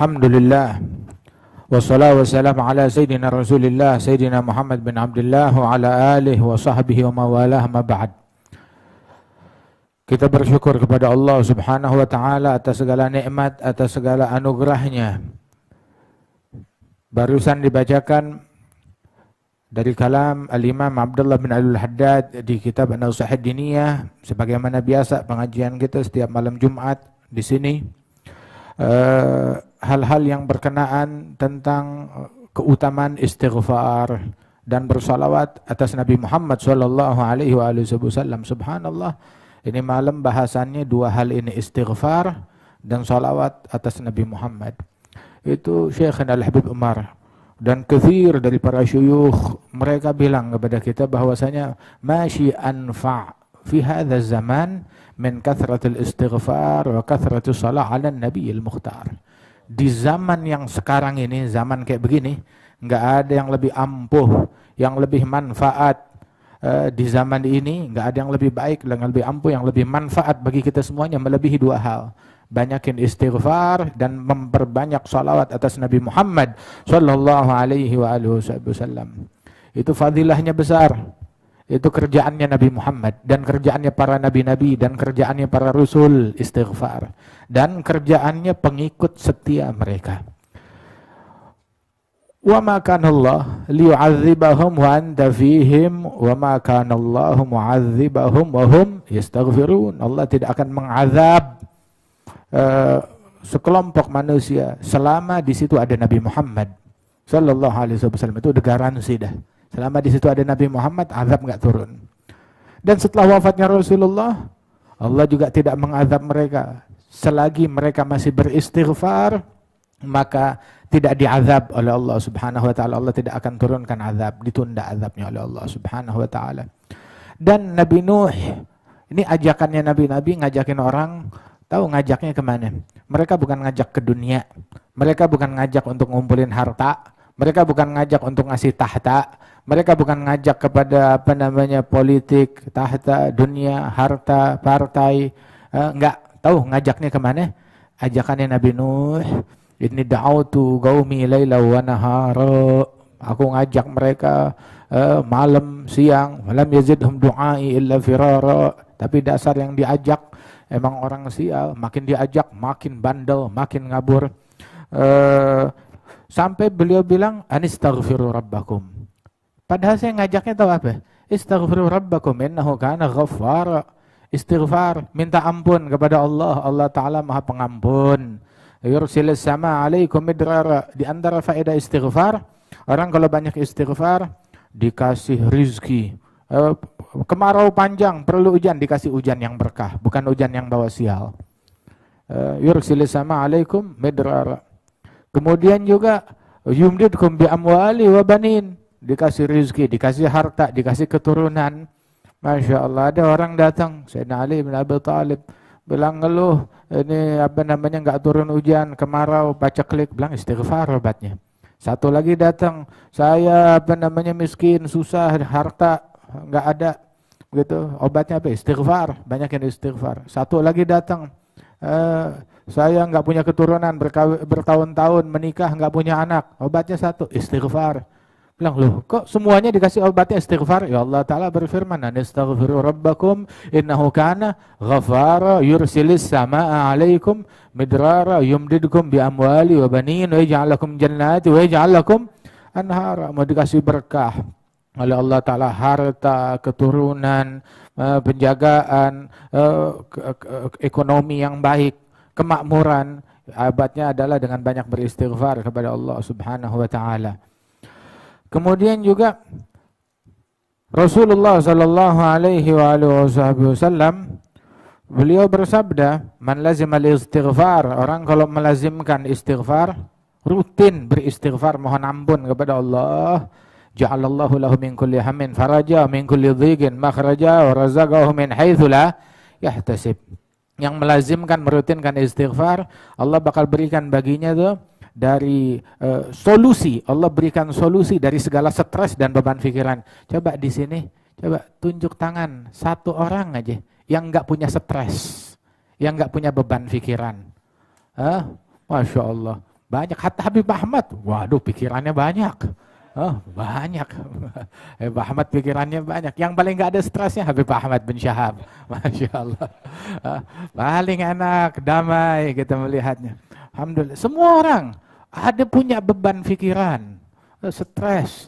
Alhamdulillah wassalatu wassalamu ala sayyidina Rasulillah sayyidina Muhammad bin Abdullah wa ala alihi wa sahbihi wa mawalah ma ba'd. Kita bersyukur kepada Allah Subhanahu wa taala atas segala nikmat, atas segala anugerahnya. Barusan dibacakan dari kalam Al-Imam Abdullah bin Al-Haddad di kitab An-Nasihat Diniyah, sebagaimana biasa pengajian kita setiap malam Jumat di sini. Hal-hal yang berkenaan tentang keutamaan istighfar dan bersalawat atas Nabi Muhammad sallallahu alaihi wasallam. Subhanallah, ini malam bahasannya dua hal ini, istighfar dan salawat atas Nabi Muhammad. Itu Syekhana Al-Habib Umar dan kathir dari para syuyukh, mereka bilang kepada kita bahwasanya masyi anfa' fi hadha zaman min kathratil istighfar wa kathratis salah ala nabiyil mukhtar. Di zaman yang sekarang ini, zaman kayak begini, nggak ada yang lebih ampuh, yang lebih manfaat. Di zaman ini nggak ada yang lebih baik, yang lebih ampuh, yang lebih manfaat bagi kita semuanya melebihi dua hal: banyakin istighfar dan memperbanyak salawat atas Nabi Muhammad sallallahu alaihi wasallam. Itu fadilahnya besar. Itu kerjaannya Nabi Muhammad dan kerjaannya para nabi-nabi dan kerjaannya para rasul, istighfar, dan kerjaannya pengikut setia mereka. Wa ma kana Allah liyu'adzibahum wa anta fihim wa ma kana Allah mu'adzibahum wa hum yastaghfirun. Allah tidak akan mengazab sekelompok manusia selama di situ ada Nabi Muhammad sallallahu alaihi wasallam. Itu udah garansi dah. Selama di situ ada Nabi Muhammad, azab enggak turun. Dan setelah wafatnya Rasulullah, Allah juga tidak mengazab mereka. Selagi mereka masih beristighfar, maka tidak diazab oleh Allah Subhanahu wa taala. Allah tidak akan turunkan azab, ditunda azabnya oleh Allah Subhanahu wa taala. Dan Nabi Nuh, ini ajakannya nabi-nabi ngajakin orang, tahu ngajaknya kemana? Mereka bukan ngajak ke dunia, mereka bukan ngajak untuk ngumpulin harta, mereka bukan ngajak untuk ngasih tahta, mereka bukan ngajak kepada politik, tahta, dunia, harta, partai. Enggak, tahu ngajaknya kemana? Ajakannya Nabi Nuh, inni da'autu qaumi laila wa nahara. Aku ngajak mereka malam, siang, walam yazidhum du'ai illa firara. Tapi dasar yang diajak emang orang sial, makin diajak makin bandel, makin ngabur. Sampai beliau bilang anistaghfiru rabbakum. Padahal saya ngajaknya tahu apa? Istaghfiru rabbakum innahu kana ghaffara. Istighfar, minta ampun kepada Allah. Allah Ta'ala Maha Pengampun. Yursilis sama alaikum midrara. Di antara faedah istighfar, orang kalau banyak istighfar dikasih rizki. Kemarau panjang, perlu hujan, dikasih hujan yang berkah, bukan hujan yang bawa sial. Yursilis sama alaikum midrara. Kemudian juga yumdidkum bi amwali wa banin, dikasih rizki, dikasih harta, dikasih keturunan. Masya Allah, ada orang datang, Sayyidina Ali bin Abi Thalib, bilang ngeluh, ini nggak turun hujan, kemarau, paceklik, bilang istighfar obatnya. Satu lagi datang, saya miskin, susah, harta nggak ada, gitu, obatnya apa? Istighfar, banyak yang istighfar. Satu lagi datang, saya nggak punya keturunan, bertahun-tahun menikah nggak punya anak, obatnya satu, istighfar. Bilang, loh kok semuanya dikasih obatnya istighfar? Ya Allah Ta'ala berfirman, anistaghfiru rabbakum innahu kana ghafara yursilis sama'a alaikum midrara yumdidkum bi amwali wa banin wa yaj'al lakum jannati wa yaj'al lakum anhara. Mau dikasih berkah oleh Allah Ta'ala, harta, keturunan, penjagaan, ekonomi yang baik, kemakmuran. Obatnya adalah dengan banyak beristighfar kepada Allah Subhanahu wa Ta'ala. Kemudian juga Rasulullah sallallahu alaihi wasallam beliau bersabda, man lazimal istighfar, orang kalau melazimkan istighfar, rutin beristighfar, mohon ampun kepada Allah, ja'alallahu lahu min kulli hammin faraja, min kulli dhiqin makhraja, wa razaqahu min haitsu la yahtasib. Yang melazimkan, merutinkan istighfar, Allah bakal berikan baginya tuh dari solusi. Allah berikan solusi dari segala stres dan beban pikiran. Coba di sini, coba tunjuk tangan satu orang aja yang nggak punya stres, yang nggak punya beban pikiran. Masya Allah. Banyak. Hatta Habib Ahmad, waduh pikirannya banyak. Oh, banyak. Habib Ahmad pikirannya banyak. Yang paling nggak ada stresnya Habib Ahmad bin Syahab. Masya Allah. Paling enak, damai kita melihatnya. Alhamdulillah. Semua orang ada punya beban pikiran, stres,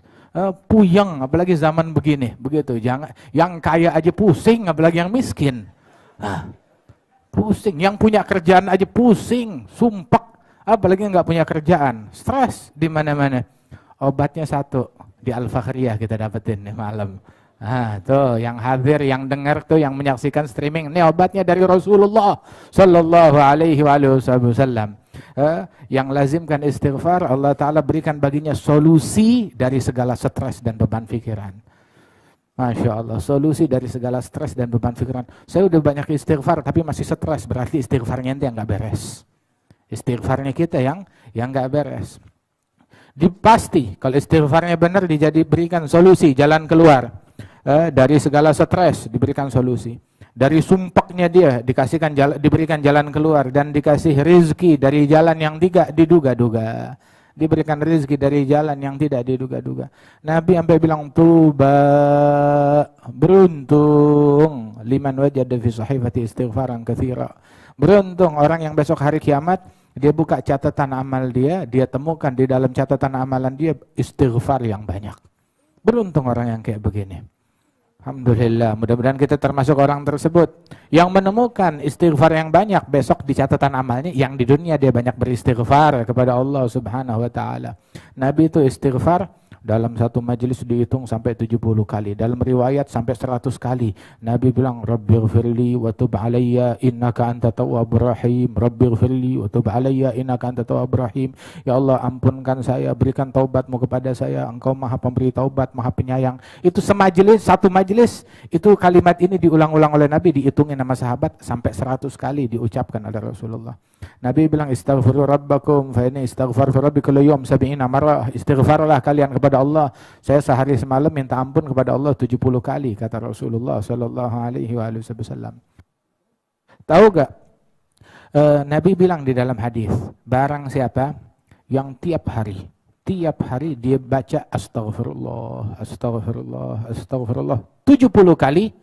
puyeng, apalagi zaman begini. Begitu. Jangan yang kaya aja pusing, apalagi yang miskin. Pusing. Yang punya kerjaan aja pusing, sumpek. Apalagi nggak punya kerjaan, stres di mana-mana. Obatnya satu, di Al-Fakhriyah kita dapetin nih malam. Tuh yang hadir, yang dengar tuh, yang menyaksikan streaming, ini obatnya dari Rasulullah Sallallahu Alaihi Wasallam. Yang lazimkan istighfar, Allah Ta'ala berikan baginya solusi dari segala stres dan beban pikiran. Masya Allah, solusi dari segala stres dan beban pikiran. Saya udah banyak istighfar tapi masih stres, berarti istighfarnya ente yang gak beres. Istighfarnya kita yang nggak beres. Pasti kalau istighfarnya benar diberikan solusi, jalan keluar dari segala stres, diberikan solusi. Dari sumpeknya dia diberikan jalan keluar dan dikasih rizki dari jalan yang tidak diduga-duga. Diberikan rizki dari jalan yang tidak diduga-duga. Nabi sampai bilang tuba, beruntung liman wajada fi sahifati istighfaran katsira. Beruntung orang yang besok hari kiamat dia buka catatan amal dia temukan di dalam catatan amalan dia istighfar yang banyak. Beruntung orang yang kayak begini. Alhamdulillah, mudah-mudahan kita termasuk orang tersebut yang menemukan istighfar yang banyak besok di catatan amalnya, yang di dunia dia banyak beristighfar kepada Allah Subhanahu wa taala. Nabi itu istighfar dalam satu majelis dihitung sampai 70 kali. Dalam riwayat sampai 100 kali. Nabi bilang, Rabbighfirli wa tub alayya innaka anta tawwabur rahim. Rabbighfirli wa tub alayya innaka anta tawwabur rahim. Ya Allah, ampunkan saya, berikan taubatmu kepada saya. Engkau maha pemberi taubat, maha penyayang. Itu satu majelis, itu kalimat ini diulang-ulang oleh Nabi, dihitungin sama sahabat sampai 100 kali diucapkan oleh Rasulullah. Nabi bilang, istaghfiru rabbakum fa inni istaghfar fi rabbi kulli yawm 70 marrah. Istighfarlah kalian kepada Allah. Saya sehari semalam minta ampun kepada Allah 70 kali, kata Rasulullah sallallahu alaihi wasallam. Tahu gak? Nabi bilang di dalam hadis, barang siapa yang tiap hari dia baca astagfirullah, astagfirullah, astagfirullah 70 kali,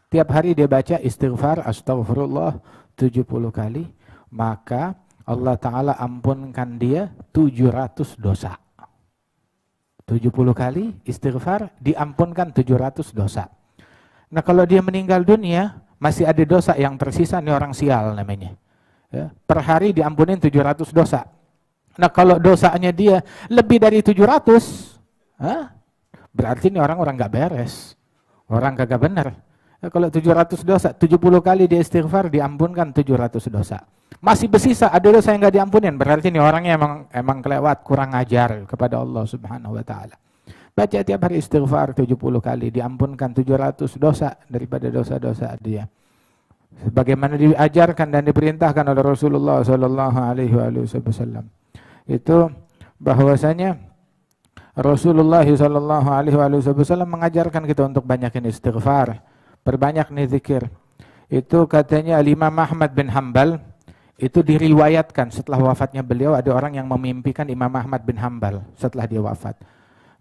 tiap hari dia baca istighfar astagfirullah 70 kali, maka Allah Ta'ala ampunkan dia 700 dosa. 70 kali istighfar diampunkan 700 dosa. Nah kalau dia meninggal dunia masih ada dosa yang tersisa, nih orang sial namanya. Ya, per hari diampunin 700 dosa. Nah kalau dosanya dia lebih dari 700, berarti ini orang gak beres. Orang kagak benar. Ya, kalau 700 dosa, 70 kali dia istighfar diampunkan 700 dosa. Masih bersisa ada dosa yang gak diampunin, berarti ini orangnya emang kelewat, kurang ajar kepada Allah Subhanahu wa taala. Baca tiap hari istighfar 70 kali diampunkan 700 dosa daripada dosa-dosa dia. Sebagaimana diajarkan dan diperintahkan oleh Rasulullah sallallahu alaihi wasallam. Itu bahwasanya Rasulullah sallallahu alaihi wasallam mengajarkan kita untuk banyakin istighfar, perbanyak nih zikir. Itu katanya Imam Ahmad bin Hanbal, itu diriwayatkan setelah wafatnya beliau ada orang yang memimpikan Imam Ahmad bin Hanbal setelah dia wafat.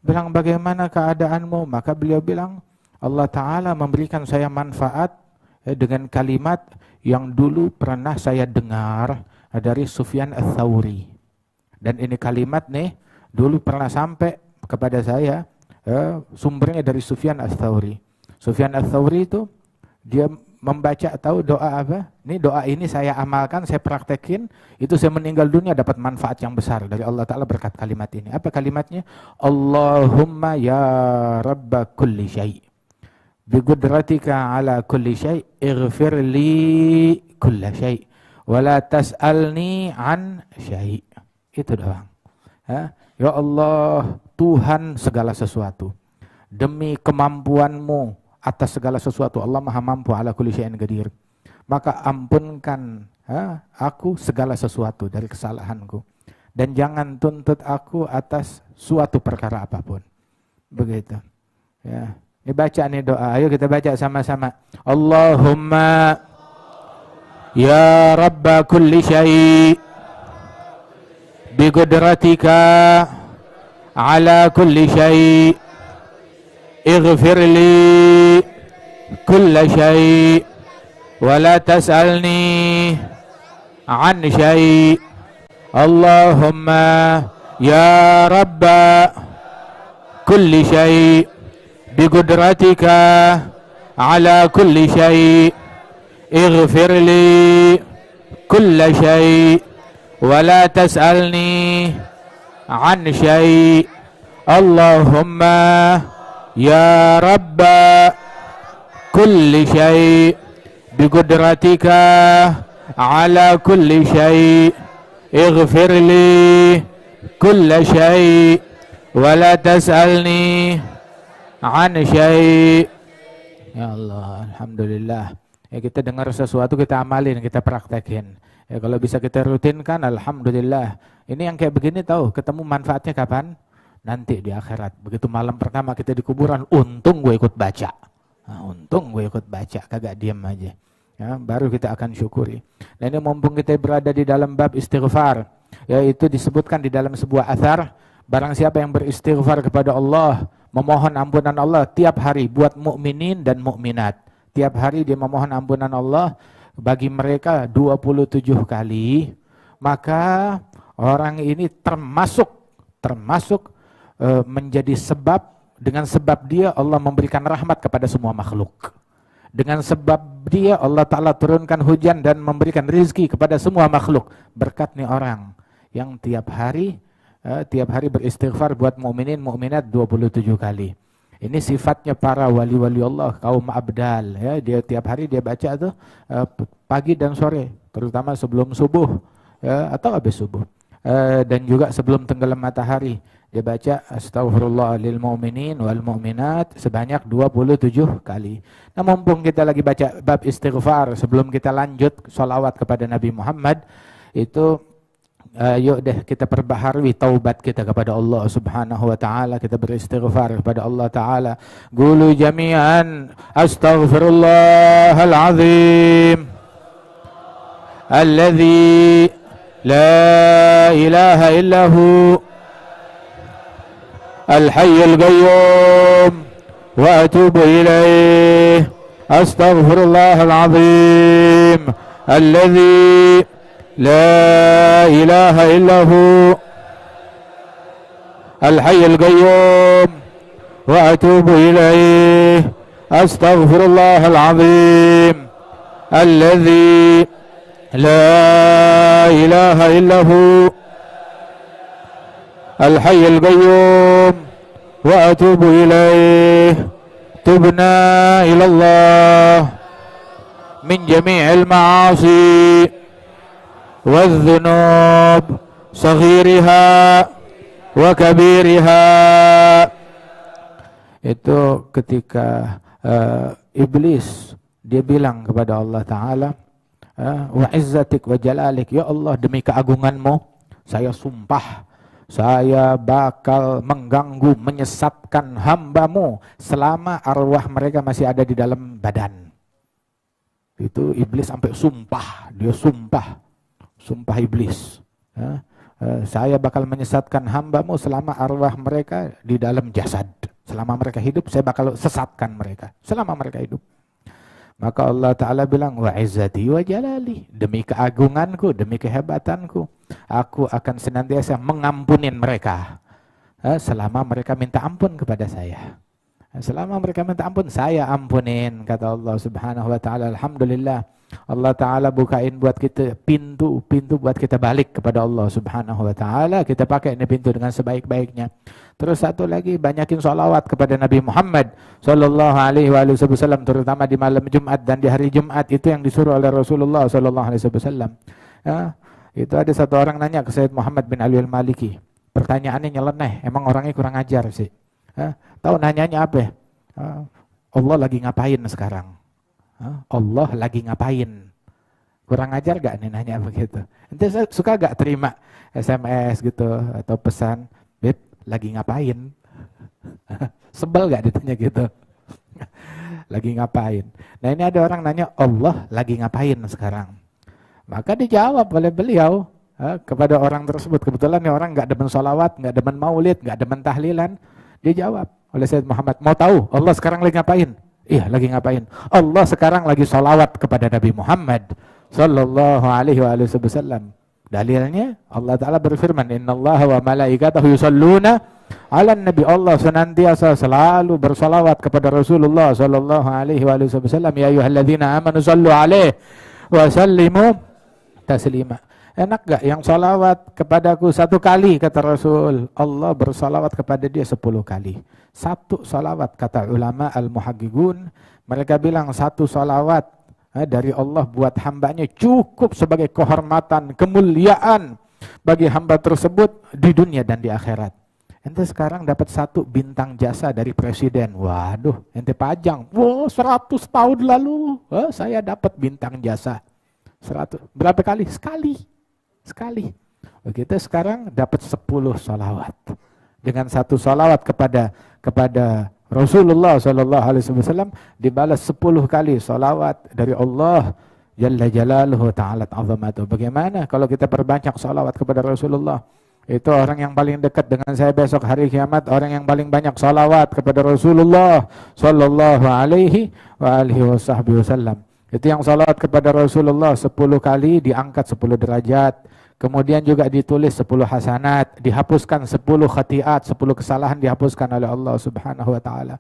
Bilang, bagaimana keadaanmu? Maka beliau bilang, Allah Ta'ala memberikan saya manfaat dengan kalimat yang dulu pernah saya dengar dari Sufyan Ats-Tsauri. Dan ini kalimat nih dulu pernah sampai kepada saya, sumbernya dari Sufyan Ats-Tsauri. Sufyan Ats-Tsauri itu dia membaca, tahu doa apa? Ini doa ini saya amalkan, saya praktekin, itu saya meninggal dunia dapat manfaat yang besar dari Allah Ta'ala berkat kalimat ini. Apa kalimatnya? Allahumma ya rabba kulli syai' bigudratika ala kulli syai' ighfir li kulla syai' wala tas'alni an syai'. Itu doang. Ya Allah, Tuhan segala sesuatu, demi kemampuanmu atas segala sesuatu, Allah maha mampu ala kulli syai'in qadir, maka ampunkan aku segala sesuatu dari kesalahanku, dan jangan tuntut aku atas suatu perkara apapun. Begitu ya. Ini baca nih doa, ayo kita baca sama-sama. Allahumma ya rabba kulli syai' biqudratika ala kulli syai' ighfir li kulla syai' wa la tas'alni an syai'. Allahumma ya rabba kulli syai' biqudratika ala kulli syai' ighfir li kulla syai' wa la tas'alni an syai'. Allahumma ya rabba kulli syai' biqudratika ala kulli syai' ighfir li kulla syai' wa la tas'alni an syai'. Ya Allah, alhamdulillah. Ya, kita dengar sesuatu, kita amalin, kita praktekin. Ya, kalau bisa kita rutinkan, alhamdulillah. Ini yang kayak begini tahu, ketemu manfaatnya kapan? Nanti di akhirat. Begitu malam pertama kita di kuburan, untung gue ikut baca. Nah, untung gue ikut baca, kagak diam aja. Ya, baru kita akan syukuri. Nah, ini mumpung kita berada di dalam bab istighfar, yaitu disebutkan di dalam sebuah athar, barang siapa yang beristighfar kepada Allah, memohon ampunan Allah tiap hari buat mukminin dan mukminat. Tiap hari dia memohon ampunan Allah bagi mereka 27 kali, maka orang ini termasuk menjadi sebab, dengan sebab dia Allah memberikan rahmat kepada semua makhluk. Dengan sebab dia Allah Ta'ala turunkan hujan dan memberikan rizki kepada semua makhluk. Berkat nih orang yang tiap hari beristighfar buat mukminin mukminat 27 kali. Ini sifatnya para wali-wali Allah, kaum abdal. Ya, dia tiap hari dia baca tuh pagi dan sore, terutama sebelum subuh ya, atau habis subuh. Dan juga sebelum tenggelam matahari. Dia baca astaghfirullah lil mu'minin wal mu'minat sebanyak 27 kali. Nah, mumpung kita lagi baca bab istighfar, sebelum kita lanjut sholawat kepada Nabi Muhammad, itu yuk deh kita perbaharui taubat kita kepada Allah Subhanahu wa taala, kita beristighfar kepada Allah taala. Qulu jami'an astaghfirullahal azim alladzi la ilaha illahu al-hayyul qayyum wa atubu ilaih. Astaghfirullahal azim alladzi la ilaha illahu al-hayyul qayyum wa atubu ilaih. Astaghfirullahal azim alladzi la ilaha illahu al-hayyul qayyum wa atubu ilaih. Tubna ilallah min jami'il ma'asi wal-dhunub saghiriha wa kabiriha. Itu ketika iblis dia bilang kepada Allah Ta'ala, wa izzatik wa jalalik, ya Allah demi keagunganmu saya sumpah saya bakal mengganggu, menyesatkan hambamu selama arwah mereka masih ada di dalam badan. Itu iblis sampai sumpah, dia sumpah iblis. Saya bakal menyesatkan hambamu selama arwah mereka di dalam jasad. Selama mereka hidup, saya bakal sesatkan mereka. Selama mereka hidup. Maka Allah Ta'ala bilang, wa izzati wa jalali, demi keagunganku, demi kehebatanku, aku akan senantiasa mengampunin mereka. Selama mereka minta ampun kepada saya. Selama mereka minta ampun, saya ampunin, kata Allah Subhanahu wa Ta'ala. Alhamdulillah, Allah Ta'ala bukain buat kita pintu buat kita balik kepada Allah Subhanahu wa Ta'ala. Kita pakai ini pintu dengan sebaik-baiknya. Terus satu lagi, banyakin sholawat kepada Nabi Muhammad Sallallahu Alaihi Wasallam, terutama di malam Jumat dan di hari Jumat. Itu yang disuruh oleh Rasulullah Sallallahu Alaihi Wasallam. Itu ada satu orang nanya ke Sayyid Muhammad bin Ali al-Maliki. Pertanyaannya nyeleneh, emang orangnya kurang ajar sih. Tahu nanyanya apa? Allah lagi ngapain sekarang? Allah lagi ngapain? Kurang ajar gak nih nanya begitu? Nanti saya suka gak terima SMS gitu atau pesan, Beb, lagi ngapain? Sebel gak ditanya gitu? Lagi ngapain? Nah, ini ada orang nanya, Allah lagi ngapain sekarang? Maka dijawab oleh beliau, kepada orang tersebut. Kebetulan nih orang nggak demen sholawat, nggak demen maulid, nggak demen tahlilan. Dia jawab oleh Sayyid Muhammad, mau tahu Allah sekarang lagi ngapain? Iya, lagi ngapain? Allah sekarang lagi sholawat kepada Nabi Muhammad sallallahu alaihi wasallam. Dalilnya Allah Ta'ala berfirman, innallaha wa malaikatahu yusalluna ala nabi. Allah senantiasa selalu bersalawat kepada Rasulullah sallallahu alaihi wasallam. Ya ayyuhalladzina amanu sallu alaihi wa sallimu taslima. Enak gak yang salawat kepadaku 1 kali, kata Rasul. Allah bersalawat kepada dia 10 kali. 1 salawat, kata ulama al-muhaqqiqun, mereka bilang 1 salawat dari Allah buat hambanya cukup sebagai kehormatan, kemuliaan bagi hamba tersebut di dunia dan di akhirat. Ente sekarang dapat 1 bintang jasa dari presiden. Waduh, ente pajang. Wow, 100 tahun lalu saya dapat bintang jasa. 100. Berapa kali? Sekali. Kita sekarang dapat 10 salawat. Dengan 1 salawat kepada Rasulullah sallallahu alaihi wasallam dibalas 10 kali salawat dari Allah jalla jalaluhu ta'ala azamatuh. Bagaimana kalau kita perbanyak salawat kepada Rasulullah? Itu orang yang paling dekat dengan saya besok hari kiamat, orang yang paling banyak salawat kepada Rasulullah sallallahu alaihi wasallam. Itu yang salawat kepada Rasulullah 10 kali diangkat 10 derajat. Kemudian juga ditulis 10 hasanat, dihapuskan 10 khati'at, 10 kesalahan dihapuskan oleh Allah Subhanahu wa taala.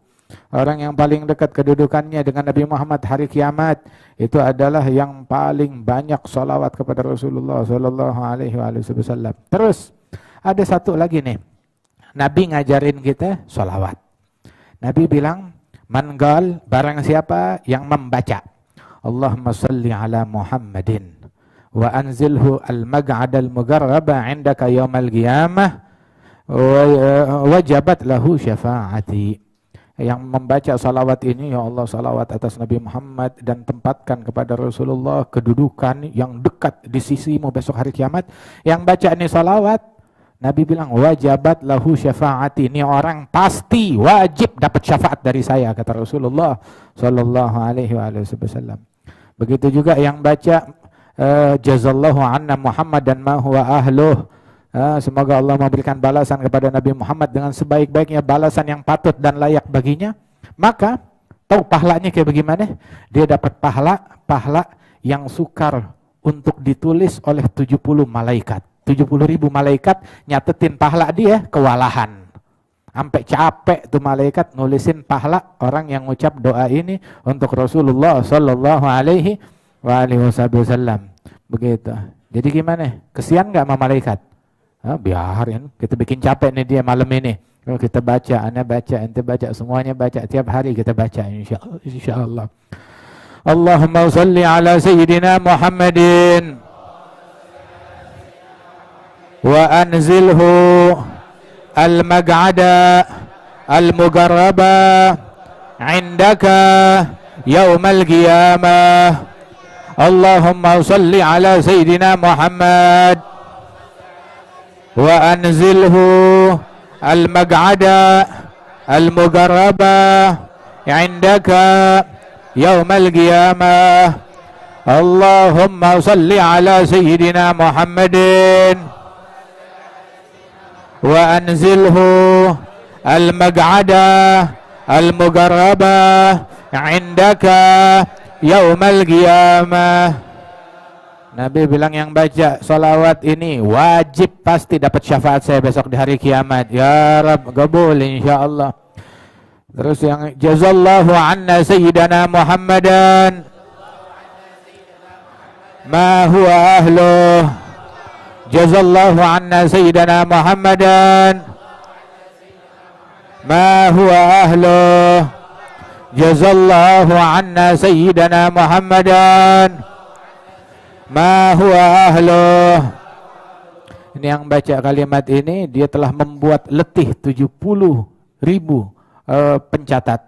Orang yang paling dekat kedudukannya dengan Nabi Muhammad hari kiamat itu adalah yang paling banyak salawat kepada Rasulullah sallallahu alaihi wasallam. Terus ada 1 lagi nih. Nabi ngajarin kita salawat. Nabi bilang, "Man qal, barang siapa yang membaca Allahumma shalli ala Muhammadin wa anzilhu al-mag'ad al-mugarraba 'indaka yaumal qiyamah wajabat lahu syafa'ati." Yang membaca salawat ini, ya Allah salawat atas Nabi Muhammad dan tempatkan kepada Rasulullah kedudukan yang dekat di sisimu besok hari kiamat. Yang baca ini salawat, Nabi bilang wajabat lahu syafa'ati. Ini orang pasti wajib dapat syafaat dari saya, kata Rasulullah sallallahu alaihi wasallam. Begitu juga yang baca jazallahu anna Muhammad dan ma huwa ahluh. Semoga Allah memberikan balasan kepada Nabi Muhammad dengan sebaik-baiknya balasan yang patut dan layak baginya. Maka tahu pahalanya kayak bagaimana? Dia dapat pahala yang sukar untuk ditulis oleh 70 malaikat. 70.000 malaikat nyatetin pahala dia kewalahan. Sampai capek tuh malaikat nulisin pahala orang yang ngucap doa ini untuk Rasulullah sallallahu alaihi wasallam. Begitu. Jadi gimana? Kesian nggak sama malaikat? Biarin, kita bikin capek nih dia malam ini. Kalau kita baca, anda baca, ente baca, semuanya baca, tiap hari kita baca insyaallah. Allahumma shalli ala sayyidina Muhammadin wa anzilhu al-mag'ada al-mugarraba 'indaka yaumal qiyamah. Allahumma shalli ala sayyidina Muhammad wa anzilhu al-mag'ada al-mugarraba 'indaka yaumal qiyamah. Allahumma shalli ala sayyidina Muhammadin wa anzilhu al-mag'ada al-mugarraba 'indaka yaumal qiyamah. Nabi bilang yang baca salawat ini wajib pasti dapat syafaat saya besok di hari kiamat. Ya Rabb, qabul insyaallah. Terus yang jazallahu anna sayyidana Muhammadan ma huwa ahluh. Jazallahu anna sayyidana Muhammadan ma huwa ahluh. Jazallahu anna sayyidana Muhammadan ma huwa ahluh. Ini yang baca kalimat ini dia telah membuat letih 70.000 pencatat,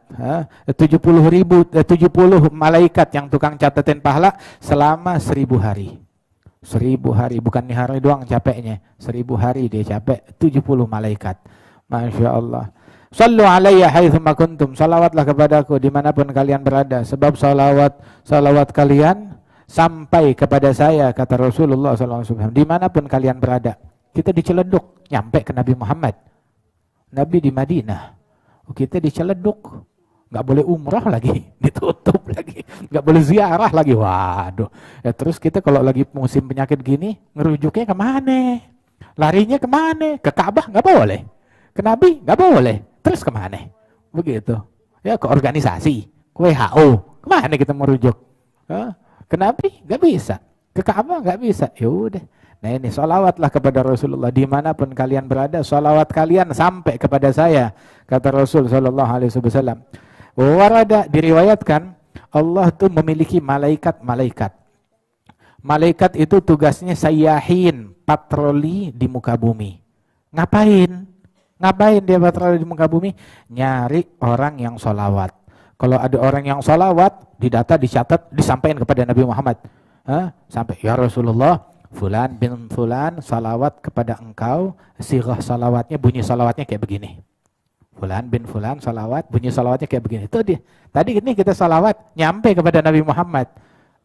70 malaikat yang tukang catatin pahala selama 1000 hari. 1000 hari, bukan nih hari doang capeknya. 1000 hari dia capek, 70 malaikat. Masya Allah. Sallu alayya haitsuma kuntum. Salawatlah kepadaku dimanapun kalian berada. Sebab salawat kalian sampai kepada saya, kata Rasulullah SAW, dimanapun kalian berada. Kita diceleduk, nyampe ke Nabi Muhammad. Nabi di Madinah. Kita diceleduk, nggak boleh umrah lagi, ditutup lagi, nggak boleh ziarah lagi. Waduh. Ya, terus kita kalau lagi musim penyakit gini, ngerujuknya kemana? Larinya kemana? Ke Ka'bah nggak boleh, ke Nabi nggak boleh. Terus kemana? Begitu. Ya ke organisasi, ke WHO. Kemana kita merujuk? Ke Nabi nggak bisa, ke Ka'bah nggak bisa. Ya udah. Nah ini sholawatlah kepada Rasulullah dimanapun kalian berada, sholawat kalian sampai kepada saya, kata Rasul Sallallahu Alaihi Wasallam. Warada, diriwayatkan Allah tuh memiliki malaikat-malaikat. Malaikat itu tugasnya sayyahin, patroli di muka bumi. Ngapain? Ngapain dia patroli di muka bumi? Nyari orang yang sholawat. Kalau ada orang yang sholawat, didata, dicatat, disampaikan kepada Nabi Muhammad. Sampai, ya Rasulullah, Fulan bin Fulan salawat kepada engkau, sirah salawatnya, bunyi salawatnya kayak begini. Fulan bin Fulan salawat, bunyi salawatnya kayak begini. Itu dia. Tadi ini kita salawat, nyampe kepada Nabi Muhammad.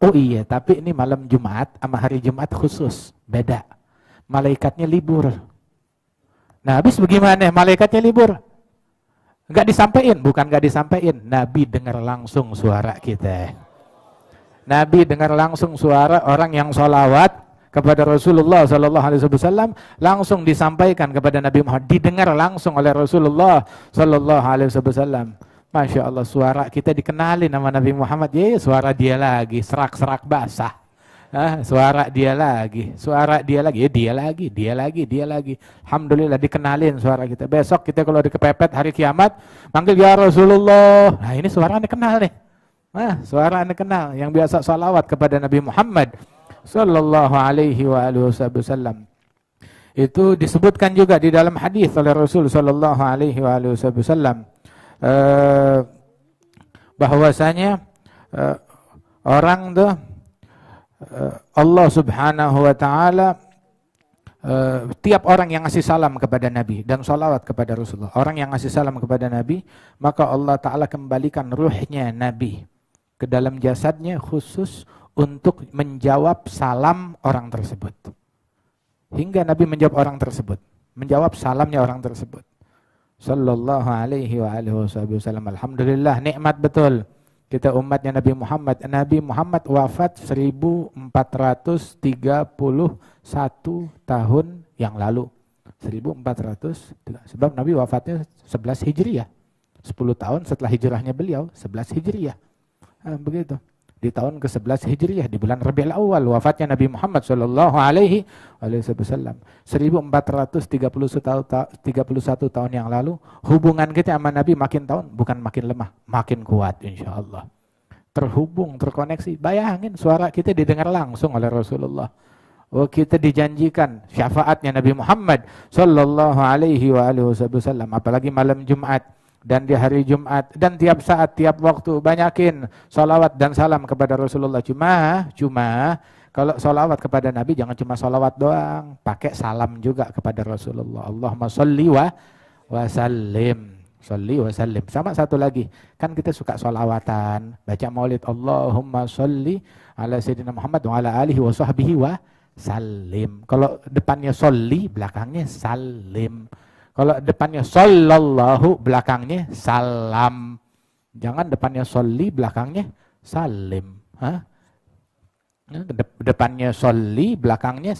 Oh iya, tapi ini malam Jumat sama hari Jumat khusus, beda. Malaikatnya libur. Nah habis bagaimana? Malaikatnya libur. Enggak disampaikan, bukan enggak disampaikan. Nabi dengar langsung suara kita. Nabi dengar langsung suara orang yang salawat kepada Rasulullah Sallallahu Alaihi Wasallam, langsung disampaikan kepada Nabi Muhammad, didengar langsung oleh Rasulullah Sallallahu Alaihi Wasallam. Masya Allah, suara kita dikenalin nama Nabi Muhammad. Ya, suara dia lagi, serak-serak basah. Suara dia lagi, ya dia lagi. Alhamdulillah dikenalin suara kita. Besok kita kalau dikepepet hari kiamat, manggil ya Rasulullah. Nah ini suara Anda kenal nih. Suara Anda kenal, yang biasa salawat kepada Nabi Muhammad Sallallahu Alaihi Wasallam. Itu disebutkan juga di dalam hadis oleh Rasul Sallallahu Alaihi Wasallam bahwasanya orang tuh Allah Subhanahu Wa Taala tiap orang yang ngasih salam kepada Nabi dan salawat kepada Rasulullah, orang yang ngasih salam kepada Nabi, maka Allah Taala kembalikan ruhnya Nabi ke dalam jasadnya khusus untuk menjawab salam orang tersebut. Hingga Nabi menjawab orang tersebut, menjawab salamnya orang tersebut. Sallallahu alaihi wasallam. Alhamdulillah, nikmat betul. Kita umatnya Nabi Muhammad. Nabi Muhammad wafat 1431 tahun yang lalu. 1400, sebab Nabi wafatnya 11 Hijriah. 10 tahun setelah hijrahnya beliau, 11 Hijriah. Begitu. Di tahun ke-11 Hijriah, di bulan Rabiul Awal, wafatnya Nabi Muhammad Sallallahu Alaihi Wasallam. 1431 tahun yang lalu, hubungan kita sama Nabi makin tahun, bukan makin lemah, makin kuat insya Allah. Terhubung, terkoneksi. Bayangin suara kita didengar langsung oleh Rasulullah. Oh, kita dijanjikan syafaatnya Nabi Muhammad Sallallahu Alaihi Wasallam, apalagi malam Jumat. Dan di hari Jumat, dan tiap saat, tiap waktu, banyakin salawat dan salam kepada Rasulullah. Cuma kalau salawat kepada Nabi jangan cuma salawat doang, pakai salam juga kepada Rasulullah. Allahumma sholli wa sallim. Sholli wa sallim. Sama satu lagi, kan kita suka salawatan, baca maulid, Allahumma sholli ala sayyidina Muhammad wa ala alihi wa sahbihi wa sallim. Kalau depannya sholli, belakangnya salim. Kalau depannya sallallahu, belakangnya salam. Jangan depannya sholli, belakangnya salim. Depannya sholli, belakangnya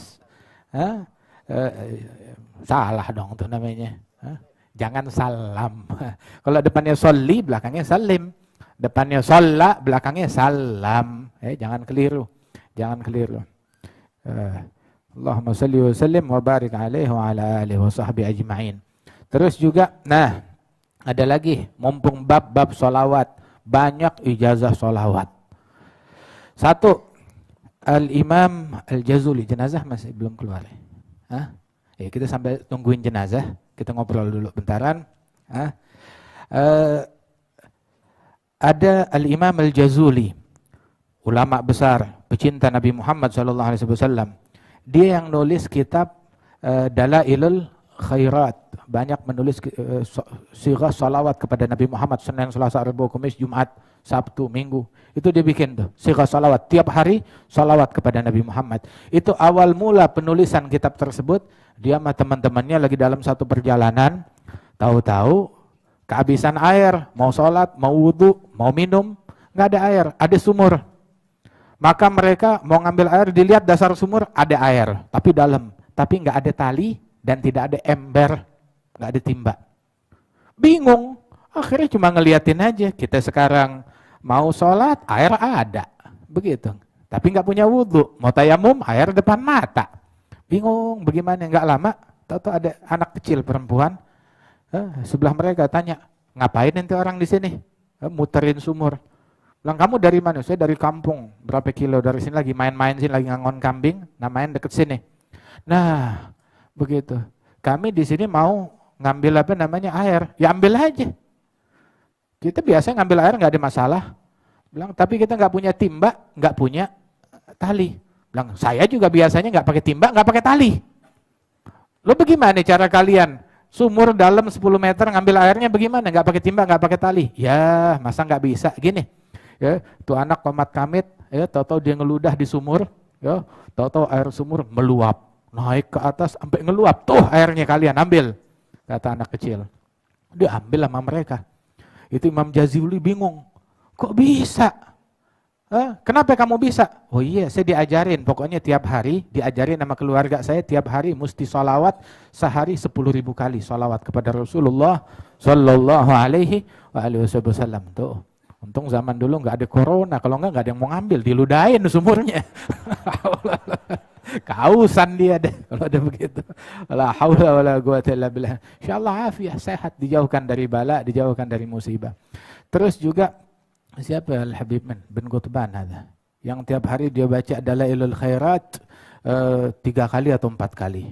salah dong tuh namanya. Jangan salam. Kalau depannya sholli, belakangnya salim. Depannya sholla, belakangnya salam. Jangan keliru. Jangan keliru. Allahumma salli wa sallim wa barik alaihi wa ala alihi wa sahbihi ajma'in. Terus juga, nah ada lagi, mumpung bab-bab sholawat, banyak ijazah sholawat. Satu, Al-Imam Al-Jazuli, jenazah masih belum keluar. Ya, kita sambil tungguin jenazah, kita ngobrol dulu bentaran. Ada Al-Imam Al-Jazuli, ulama besar, pecinta Nabi Muhammad SAW. Dia yang nulis kitab Dalailul Khairat, banyak menulis sirah salawat kepada Nabi Muhammad, Senin, Selasa, Rabu, Kamis, Jumat, Sabtu, Minggu. Itu dia bikin tuh, sighah salawat. Tiap hari salawat kepada Nabi Muhammad. Itu awal mula penulisan kitab tersebut. Dia sama teman-temannya lagi dalam satu perjalanan. Tahu-tahu kehabisan air. Mau sholat, mau wudhu, mau minum. Nggak ada air, ada sumur. Maka mereka mau ngambil air, dilihat dasar sumur, ada air. Tapi dalam. Tapi nggak ada tali dan tidak ada ember. Nggak ada timba. Bingung. Akhirnya cuma ngeliatin aja. Kita sekarang mau sholat, air ada. Begitu. Tapi nggak punya wudhu. Mau tayamum, air depan mata. Bingung bagaimana. Nggak lama, tahu-tahu ada anak kecil perempuan. Sebelah mereka tanya, ngapain nanti orang di sini? Muterin sumur. Bilang, kamu dari mana? Saya dari kampung. Berapa kilo dari sini, lagi main-main sini, lagi ngangon kambing. Namanya deket sini. Nah, begitu. Kami di sini mau ngambil apa namanya air. Ya ambil aja. Kita biasanya ngambil air nggak ada masalah. Bilang, tapi kita nggak punya timba, nggak punya tali. Bilang, saya juga biasanya nggak pakai timba, nggak pakai tali. Lo bagaimana cara kalian? Sumur dalam 10 meter ngambil airnya bagaimana? Nggak pakai timba, nggak pakai tali. Ya, masa nggak bisa? Gini, ya, tuh anak komat kamit, ya, tahu-tahu dia ngeludah di sumur, ya, tahu-tahu air sumur meluap, naik ke atas sampai ngeluap. Tuh airnya kalian ambil, kata anak kecil. Dia ambil sama mereka. Itu Imam Jazuli bingung, kok bisa? Kenapa kamu bisa? Oh iya, saya diajarin, pokoknya tiap hari diajarin sama keluarga saya, tiap hari mesti sholawat sehari 10.000 kali sholawat kepada Rasulullah Sallallahu Alaihi Wasallam. Tuh, untung zaman dulu nggak ada corona, kalau nggak ada yang mau ngambil, diludahin sumurnya. Kausan dia deh kalau ada begitu. La haula wala quwata illa billah. Insyaallah afiah, sehat, dijauhkan dari bala, dijauhkan dari musibah. Terus juga siapa Al-Habib bin Qutban ada, yang tiap hari dia baca Dalailul Khairat 3 kali atau 4 kali.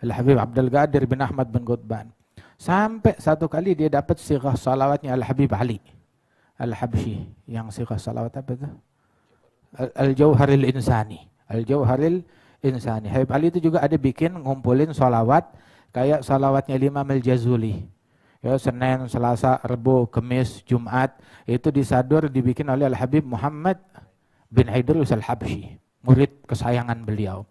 Al-Habib Abdul Qadir bin Ahmad bin Qutban. Sampai satu kali dia dapat sighah salawatnya Al-Habib Ali Al-Habsyi, yang sighah salawat apa itu? Al-Jauharil Insani. Al-Jauharil Insani. Habib Ali itu juga ada bikin ngumpulin salawat kayak salawatnya Imam Al-Jazuli. Ya, Senin, Selasa, Rabu, Kamis, Jumat, itu disadur dibikin oleh Al-Habib Muhammad bin Idrus Al-Habsyi, murid kesayangan beliau.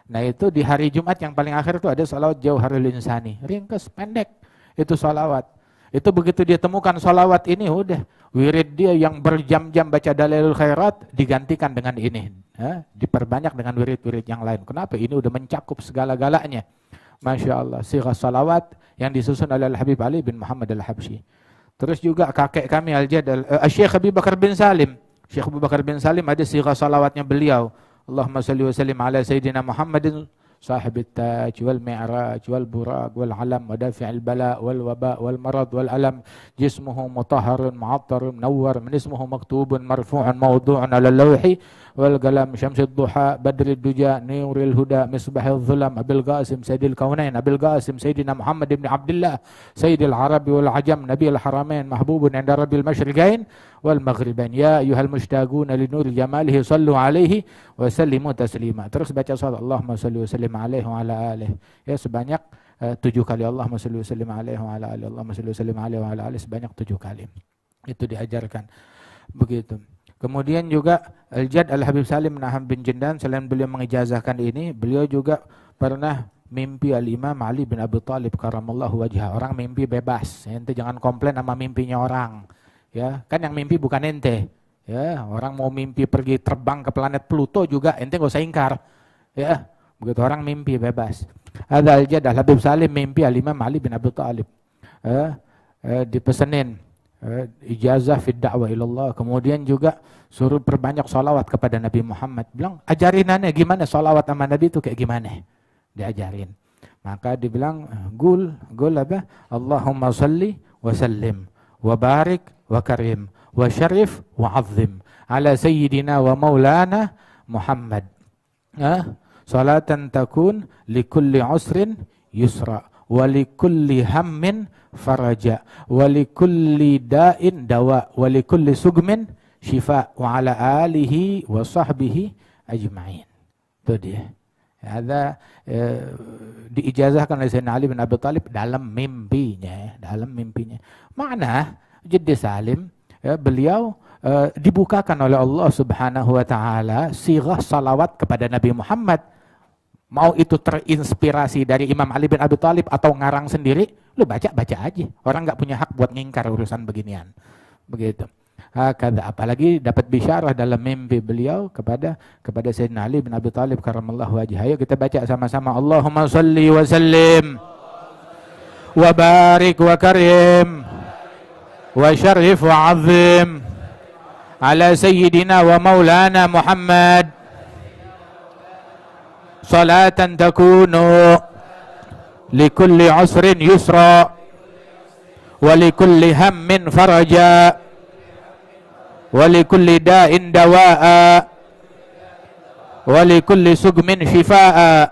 Nah, itu di hari Jumat yang paling akhir itu ada salawat Jauharil Insani. Ringkas, pendek. Itu salawat. Itu begitu dia temukan salawat ini, udah wirid dia yang berjam-jam baca Dalailul Khairat digantikan dengan ini, diperbanyak dengan wirid-wirid yang lain. Kenapa? Ini udah mencakup segala-galanya. Masya Allah, sighah salawat yang disusun oleh Al-Habib Ali bin Muhammad Al-Habsyi. Terus juga kakek kami Syekh Abu Bakar bin Salim. Syekh Abu Bakar bin Salim ada sighah salawatnya beliau. Allahumma salli wa sallim ala Sayyidina Muhammadin صاحب التاج والمعراج والبراق والعلم ودافع البلاء والوباء والمرض والألم جسمه مطهر معطر منور من اسمه مكتوب مرفوع موضوع على اللوح والقلم شمس الضحى بدر الدجى نور الهدى مصباح الظلم أبي القاسم سيد الكونين أبي القاسم سيدنا محمد بن عبد الله سيد العرب والعجم نبي الحرمين محبوب عند رب المشرقين والمغربين يا أيها المشتاقون لنور جماله صلوا عليه وسلموا تسليما. Terus baca salat Allahumma salli wa sallim alaihi wa ala alihi, ya sebanyak 7 kali Allahumma salli wa sallim alaihi wa ala alihi, Allahumma salli wa sallim alaihi wa ala alihi, sebanyak 7 kali. Itu diajarkan begitu. Kemudian juga Al-Jad Al-Habib Salim Naham bin Jindan, selain beliau mengijazahkan ini, beliau juga pernah mimpi Al-Imam Ali bin Abi Thalib karamallahu wajhah. Orang mimpi bebas, ente jangan komplain sama mimpinya orang. Ya, kan yang mimpi bukan ente. Ya, orang mau mimpi pergi terbang ke planet Pluto juga ente enggak usah ingkar. Ya, begitu orang mimpi bebas. Ada Al-Jad Al-Habib Salim mimpi Al-Imam Ali bin Abi Thalib. Dipesenin ijazah fid da'wah ilallah. Kemudian juga suruh perbanyak salawat kepada Nabi Muhammad. Bilang, ajarin aneh gimana salawat sama Nabi itu kayak gimana. Diajarin. Maka dibilang, gul apa? Allahumma salli wa sallim wa barik wa karim wa syarif wa azim ala sayyidina wa maulana Muhammad. Salatan takun likulli usrin yusra wa likulli hammin faraja wa likulli da'in dawa wa likulli sugmin syifa wa ala alihi wa sahbihi ajma'in. Itu dia. Ada diijazahkan oleh Sayyidina Ali bin Abi Thalib dalam mimpinya, Mana Jaddi Salim, ya, beliau dibukakan oleh Allah Subhanahu wa taala sirah salawat kepada Nabi Muhammad. Mau itu terinspirasi dari Imam Ali bin Abi Thalib atau ngarang sendiri, lu baca-baca aja. Orang nggak punya hak buat ngingkar urusan beginian. Begitu. Hakadha, apalagi dapat bisyarah dalam mimpi beliau kepada Sayyidina Ali bin Abi Thalib karramallahu wajhah. Ayo kita baca sama-sama. Allahumma shalli wa sallim wa barik wa karim wa syarif wa azim ala sayyidina wa maulana Muhammad salatan takunu likulli usrin yusra wa likulli hammin faraja wa likulli da'in dawa'a wa likulli sugmin shifaa'a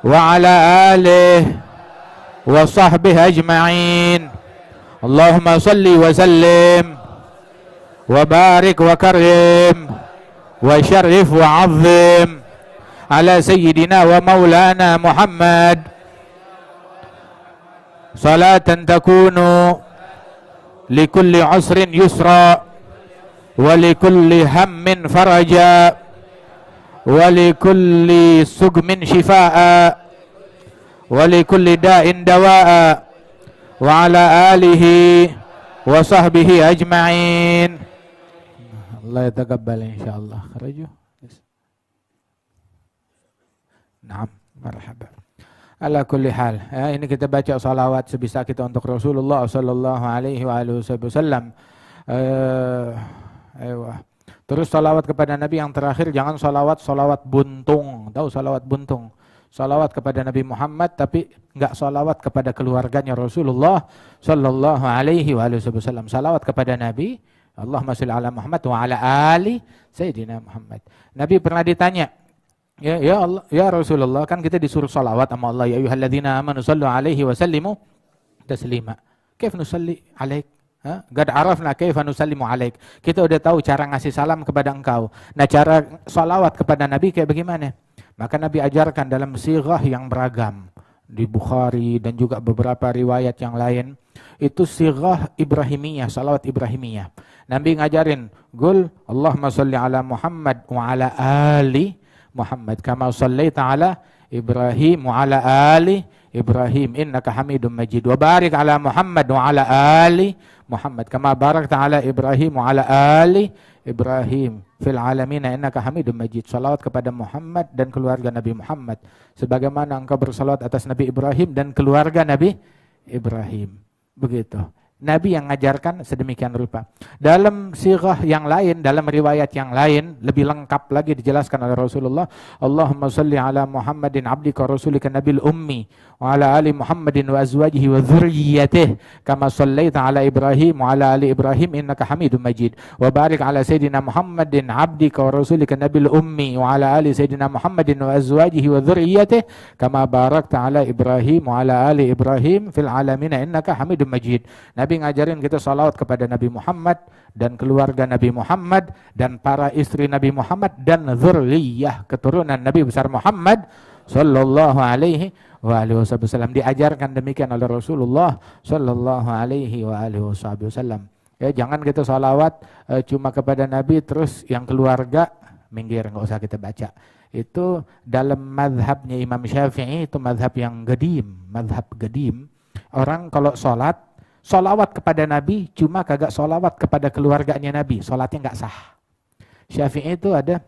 wa ala alihi wa sahbihi ajma'in. Allahumma salli wa sallim wa barik wa karim wa syarif wa azim ala sayyidina wa maulana Muhammad salatan takunu likulli usrin yusra wa likulli hammin faraja wa likulli sugmin shifaa'a wa likulli da'in dawa'a wa ala alihi wa sahbihi ajma'in. Allah yataqabbal insyaallah. Kharaju. Naam, marhaba. Ala kulli hal. Ya, ini kita baca salawat sebisa kita untuk Rasulullah sallallahu alaihi wa alihi wasallam. Terus salawat kepada Nabi yang terakhir, jangan salawat buntung. Tahu salawat buntung? Salawat kepada Nabi Muhammad tapi enggak salawat kepada keluarganya Rasulullah sallallahu alaihi wa alihi wasallam. Salawat kepada Nabi, Allahumma shalli ala Muhammad wa ala ali sayyidina Muhammad. Nabi pernah ditanya, Ya Allah, ya Rasulullah, kan kita disuruh salawat sama Allah, ya ayyuhalladzina amanu sallu alaihi wa sallimu taslima. Kaif nusalli alaik? Qad arafna kaifa nusallimu alaik. Kita udah tahu cara ngasih salam kepada engkau. Nah, cara salawat kepada Nabi kayak bagaimana? Maka Nabi ajarkan dalam sighah yang beragam. Di Bukhari dan juga beberapa riwayat yang lain. Itu sighah Ibrahimiyah, salawat Ibrahimiyah. Nabi ngajarin, Qul Allahumma salli ala Muhammad wa ala ali Muhammad kama sallaita ala Ibrahim wa ala ali Ibrahim innaka Hamidum Majid wa barik ala Muhammad wa ala ali Muhammad kama barakta ala Ibrahim wa ala ali Ibrahim fil alamin innaka Hamidum Majid. Salawat kepada Muhammad dan keluarga Nabi Muhammad sebagaimana engkau bersalawat atas Nabi Ibrahim dan keluarga Nabi Ibrahim. Begitu. Nabi yang mengajarkan sedemikian rupa. Dalam sighah yang lain, dalam riwayat yang lain, lebih lengkap lagi dijelaskan oleh Rasulullah. Allahumma salli ala Muhammadin abdika rasulika nabil ummi wa ala ali Muhammadin wa azwajihi wa dhurriyyatihi kama sallaita ala Ibrahim wa ala ali Ibrahim innaka Hamidum Majid. Wa barik ala Sayyidina Muhammadin abdika wa rasulika nabil ummi wa ala ali Sayyidina Muhammadin wa azwajihi wa dhurriyyatihi kama barakta ala Ibrahim wa ala ali Ibrahim fil alamin innaka Hamidum Majid. Nabi ngajarin kita salawat kepada Nabi Muhammad dan keluarga Nabi Muhammad dan para istri Nabi Muhammad dan dzurriyyah keturunan Nabi besar Muhammad sallallahu alaihi wa alihi wasallam. Diajarkan demikian oleh Rasulullah sallallahu alaihi wa alihi wasallam. Ya, jangan kita salawat cuma kepada Nabi terus yang keluarga minggir, enggak usah kita baca. Itu dalam mazhabnya Imam Syafi'i, itu mazhab yang mazhab qadim. Orang kalau solawat kepada Nabi, cuma kagak solawat kepada keluarganya Nabi, solatnya nggak sah. Syafi'i itu ada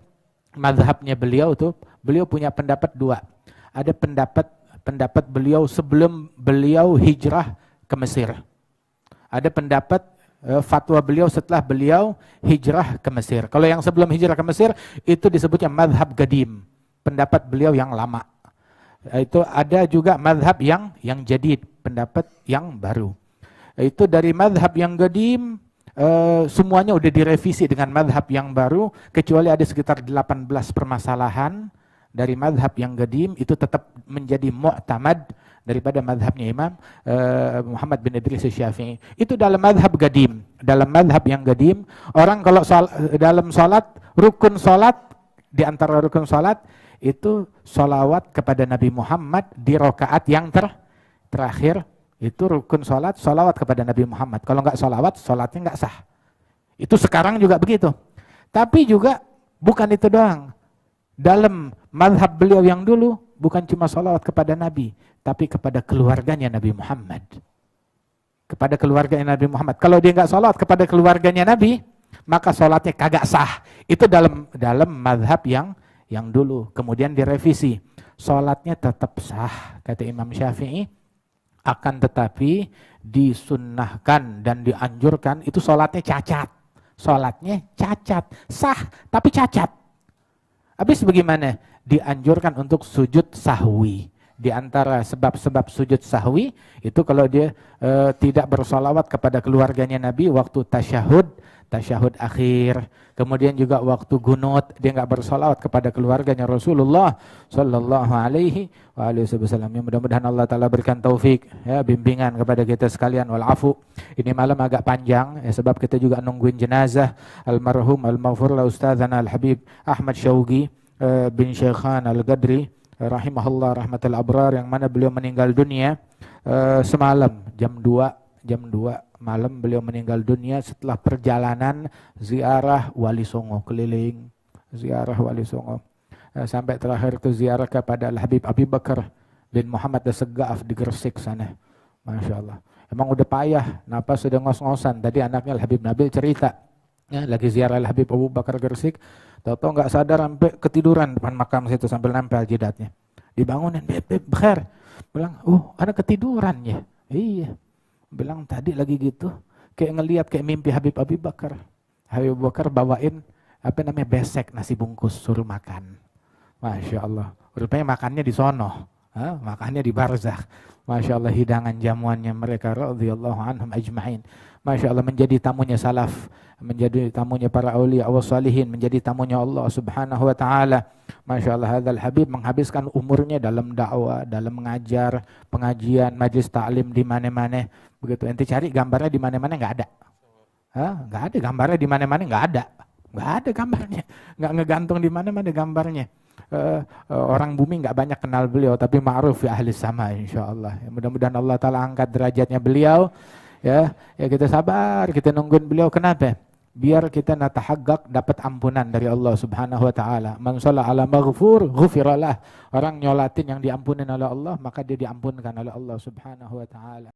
mazhabnya beliau tuh, beliau punya pendapat dua. Ada pendapat beliau sebelum beliau hijrah ke Mesir. Ada pendapat fatwa beliau setelah beliau hijrah ke Mesir. Kalau yang sebelum hijrah ke Mesir itu disebutnya mazhab qadim, pendapat beliau yang lama. Itu ada juga mazhab yang jadid, pendapat yang baru. Itu dari mazhab yang qadim semuanya udah direvisi dengan mazhab yang baru, kecuali ada sekitar 18 permasalahan dari mazhab yang qadim itu tetap menjadi mu'tamad daripada mazhabnya Imam Muhammad bin Idris Syafi'i. Itu dalam mazhab qadim. Dalam mazhab yang qadim, orang kalau dalam salat, rukun salat, di antara rukun salat itu salawat kepada Nabi Muhammad di rakaat yang terakhir. Itu rukun sholat, sholawat kepada Nabi Muhammad. Kalau nggak sholawat, sholatnya nggak sah. Itu sekarang juga begitu. Tapi juga bukan itu doang. Dalam mazhab beliau yang dulu, bukan cuma salawat kepada Nabi, tapi kepada keluarganya Nabi Muhammad. Kepada keluarganya Nabi Muhammad. Kalau dia nggak salawat kepada keluarganya Nabi, maka salatnya kagak sah. Itu dalam mazhab yang dulu. Kemudian direvisi. Salatnya tetap sah, kata Imam Syafi'i. Akan tetapi disunnahkan dan dianjurkan itu salatnya cacat. Salatnya cacat. Sah, tapi cacat. Habis bagaimana? Dianjurkan untuk sujud sahwi. Di antara sebab-sebab sujud sahwi itu kalau dia tidak bersolawat kepada keluarganya Nabi waktu tasyahud akhir, kemudian juga waktu gunut dia nggak bersolawat kepada keluarganya Rasulullah Sallallahu Alaihi Wasallam. Mudah-mudahan Allah Taala berikan taufik, ya, bimbingan kepada kita sekalian. Walafu. Ini malam agak panjang, ya, sebab kita juga nungguin jenazah almarhum al-maghfurlah Ustazana Al-Habib Ahmad Syaugi bin Syekhan Al-Gadri rahimahullah rahmatul abrar, yang mana beliau meninggal dunia semalam jam 2 malam. Beliau meninggal dunia setelah perjalanan ziarah Wali Songo, keliling ziarah Wali Songo, sampai terakhir itu ziarah kepada Al-Habib Abi Bakar bin Muhammad As-Segaf di Gresik sana. Masya Allah, emang udah payah, napas sudah ngos-ngosan. Tadi anaknya Al-Habib Nabil cerita, ya, lagi ziarah Al-Habib Abu Bakar Gresik, tahu-tahu nggak sadar sampai ketiduran depan makam situ sambil nempel jidatnya. Dibangunin, beb, bekher. Bilang, anak ketiduran ya. Iya. Bilang tadi lagi gitu, kayak ngelihat kayak mimpi Habib Abi Bakar. Habib Abu Bakar bawain besek nasi bungkus suruh makan. Masya Allah. Rupanya makannya di sono, makannya di barzakh. Masya Allah, hidangan jamuannya mereka radhiyallahu anhum ajma'in. Masya Allah, menjadi tamunya salaf, menjadi tamunya para aulia wa salihin, menjadi tamunya Allah Subhanahu wa taala. Masya Allah, hadzal habib menghabiskan umurnya dalam dakwah, dalam mengajar, pengajian, majlis ta'lim di mana-mana. Begitu ente cari gambarnya di mana-mana nggak ada. Nggak ada gambarnya di mana-mana, nggak ada gambarnya. Nggak ngegantung di mana-mana gambarnya. Orang bumi nggak banyak kenal beliau, tapi ma'ruf ya ahli sama insyaallah. Mudah-mudahan Allah Ta'ala angkat derajatnya beliau. Ya kita sabar, kita nungguin beliau. Kenapa? Biar kita natahaggaq dapat ampunan dari Allah Subhanahu wa taala. Man shalla ala maghfur ghufiralah. Orang nyolatin yang diampunin oleh Allah, maka dia diampunkan oleh Allah Subhanahu wa taala.